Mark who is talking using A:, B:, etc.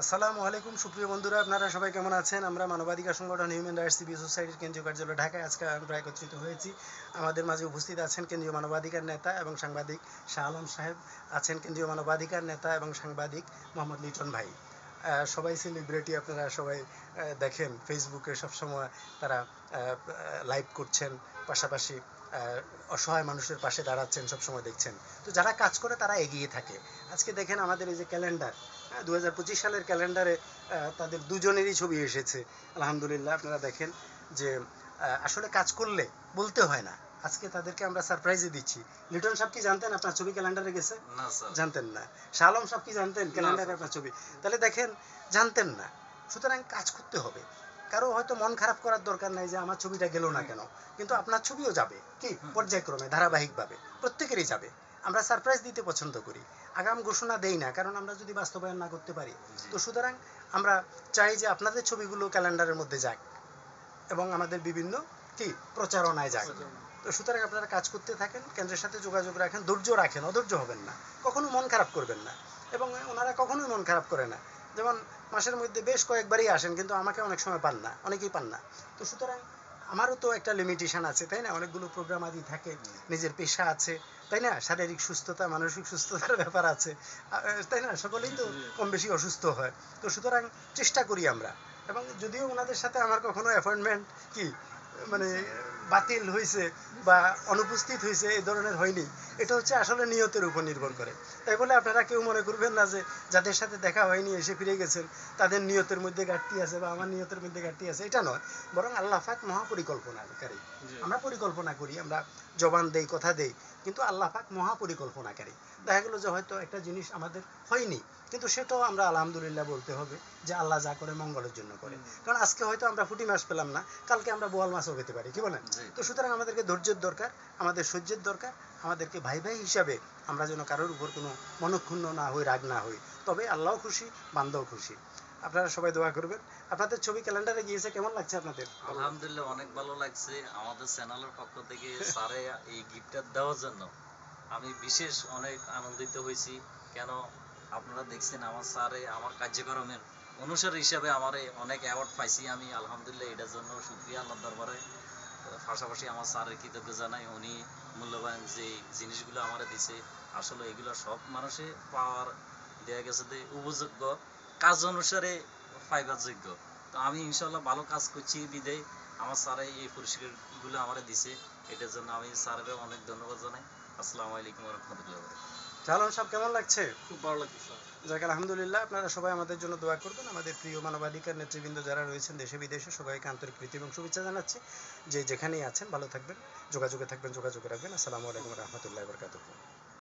A: আসসালামু আলাইকুম সুপ্রিয় বন্ধুরা, আপনারা সবাই কেমন আছেন? আমরা মানবাধিকার সংগঠন হিউম্যান রাইটস সিভিল সোসাইটির কেন্দ্রীয় কার্যালয় ঢাকায় আজকে আমরা একত্রিত হয়েছি। আমাদের মাঝে উপস্থিত আছেন কেন্দ্রীয় মানবাধিকার নেতা এবং সাংবাদিক শাহ আলম সাহেব, আছেন কেন্দ্রীয় মানবাধিকার নেতা এবং সাংবাদিক মোহাম্মদ লিটন ভাই। সবাই সেলিব্রিটি, আপনারা সবাই দেখেন ফেসবুকে সবসময় তারা লাইভ করছেন, পাশাপাশি অসহায় মানুষের পাশে দাঁড়াচ্ছেন, সবসময় দেখছেন। তো যারা কাজ করে তারা এগিয়ে থাকে। আজকে দেখেন আমাদের এই যে ক্যালেন্ডার, 2025 সালের ক্যালেন্ডারে তাদের দুজনেরই ছবি এসেছে। আলহামদুলিল্লাহ, আপনারা দেখেন যে আসলে কাজ করলে বলতে হয় না। আজকে তাদেরকে আমরা সারপ্রাইজে দিচ্ছি। লিটন সাহেব কি জানতেন আপনার ছবি ক্যালেন্ডারে গেছে?
B: না স্যার।
A: জানতেন না। শাহ আলম সাহেব কি জানতেন ক্যালেন্ডারে আপনার ছবি? তাহলে দেখেন, জানতেন না। সুতরাং কাজ করতে হবে। কারো হয়তো মন খারাপ করার দরকার নাই যে আমার ছবিটা গেল না কেন, কিন্তু আপনার ছবিও যাবে কি পর্যায়ক্রমে, ধারাবাহিকভাবে প্রত্যেকেরই যাবে। আমরা সারপ্রাইজ দিতে পছন্দ করি, আগাম ঘোষণা দেই না, কারণ আমরা যদি বাস্তবায়ন না করতে পারি। তো সুতরাং আমরা চাই যে আপনাদের ছবিগুলো ক্যালেন্ডারের মধ্যে যাক এবং আমাদের বিভিন্ন কি প্রচারণায় যাক। তো সুতরাং আপনারা কাজ করতে থাকেন, কেন্দ্রের সাথে যোগাযোগ রাখেন, ধৈর্য রাখেন, অধৈর্য হবেন না, কখনো মন খারাপ করবেন না। এবং ওনারা কখনোই মন খারাপ করে না। যেমন মাসের মধ্যে বেশ কয়েকবারই আসেন, কিন্তু আমাকে অনেক সময় পান না, অনেকেই পান না। তো সুতরাং আমারও তো একটা লিমিটেশন আছে, তাই না? অনেকগুলো প্রোগ্রাম আদি থাকে, নিজের পেশা আছে, তাই না? শারীরিক সুস্থতা, মানসিক সুস্থতার ব্যাপার আছে, তাই না? সকলেই তো কম বেশি অসুস্থ হয়। তো সুতরাং চেষ্টা করি আমরা। এবং যদিও ওনাদের সাথে আমার কখনো অ্যাপয়েন্টমেন্ট কি মানে বাতিল হয়েছে বা অনুপস্থিত হয়েছে, এই ধরনের হয়নি। এটা হচ্ছে আসলে নিয়তের উপর নির্ভর করে। তাই বলে আপনারা কেউ মনে করবেন না যে যাদের সাথে দেখা হয়নি এসে ফিরে গেছেন তাদের নিয়তের মধ্যে ঘাটতি আছে বা আমার নিয়তের মধ্যে ঘাটতি আছে, এটা নয়। বরং আল্লাহ পাক মহাপরিকল্পনাকারী। আমরা পরিকল্পনা করি, আমরা জবান দেই, কথা দেই, কিন্তু আল্লাহ পাক মহাপরিকল্পনাকারী। দেখা গেল যে হয়তো একটা জিনিস আমাদের হয়নি, কিন্তু সেটাও আমরা আলহামদুলিল্লাহ বলতে হবে যে আল্লাহ যা করে মঙ্গলের জন্য করে। কারণ আজকে হয়তো আমরা পুঁটি মাছ পেলাম না, কালকে আমরা বোয়াল মাছও পেতে পারি, কি বলেন? তো সুতরাং আমাদেরকে ধৈর্যের দরকার, আমাদের সহ্যের দরকার। আমাদেরকে ভাই ভাই হিসাবে আমরা যেন কারোর উপর কোনো মনক্ষুণ্ণ না হই, রাগ না হই। তবে আল্লাহও খুশি, বান্দাও খুশি। আপনারা সবাই দোয়া করবেন। আপনাদের ছবি ক্যালেন্ডারে গিয়েছে, কেমন লাগছে আপনাদের?
B: আলহামদুলিল্লাহ, অনেক ভালো লাগছে। আমাদের চ্যানেলের পক্ষ থেকে স্যারে এই গিফটটা দেওয়ার জন্য আমি বিশেষ অনেক আনন্দিত হয়েছি। কেন, আপনারা দেখছেন আমার স্যারে আমার কার্যক্রমের অনুসারী হিসাবে আমার অনেক অ্যাওয়ার্ড পাইছি আমি। আলহামদুলিল্লাহ, এটার জন্য শুকরিয়া আল্লাহর দরবারে। পাশাপাশি আমার স্যারের কৃতজ্ঞ জানাই। উনি মূল্যবান যে জিনিসগুলো আমার দিছে, আসলে এগুলো সব মানুষে পাওয়ার দেয়া গেছে যে উপযোগ্য কাজ অনুসারে পাইবার যোগ্য। তো আমি ইনশাল্লাহ ভালো কাজ করছি বিদায় আমার স্যারে এই পুরস্কারগুলো আমার দিছে। এটার জন্য আমি স্যারের অনেক ধন্যবাদ জানাই। আসসালামু আলাইকুম ওয়া রাহমাতুল্লাহি ওয়া বারাকাতুহু।
A: চালন সাহেব, কেমন লাগছে?
B: খুব ভালো লাগছে স্যার।
A: যাক আলহামদুলিল্লাহ, আপনারা সবাই আমাদের জন্য দোয়া করবেন। আমাদের প্রিয় মানবাধিকার নেতৃবৃন্দ যারা রয়েছেন দেশে বিদেশে, সবাইকে আন্তরিক প্রীতি এবং শুভেচ্ছা জানাচ্ছি। যে যেখানেই আছেন ভালো থাকবেন, যোগাযোগে থাকবেন, যোগাযোগে রাখবেন। আসসালামু আলাইকুম ওয়া রাহমাতুল্লাহি ওয়া বারাকাতুহু।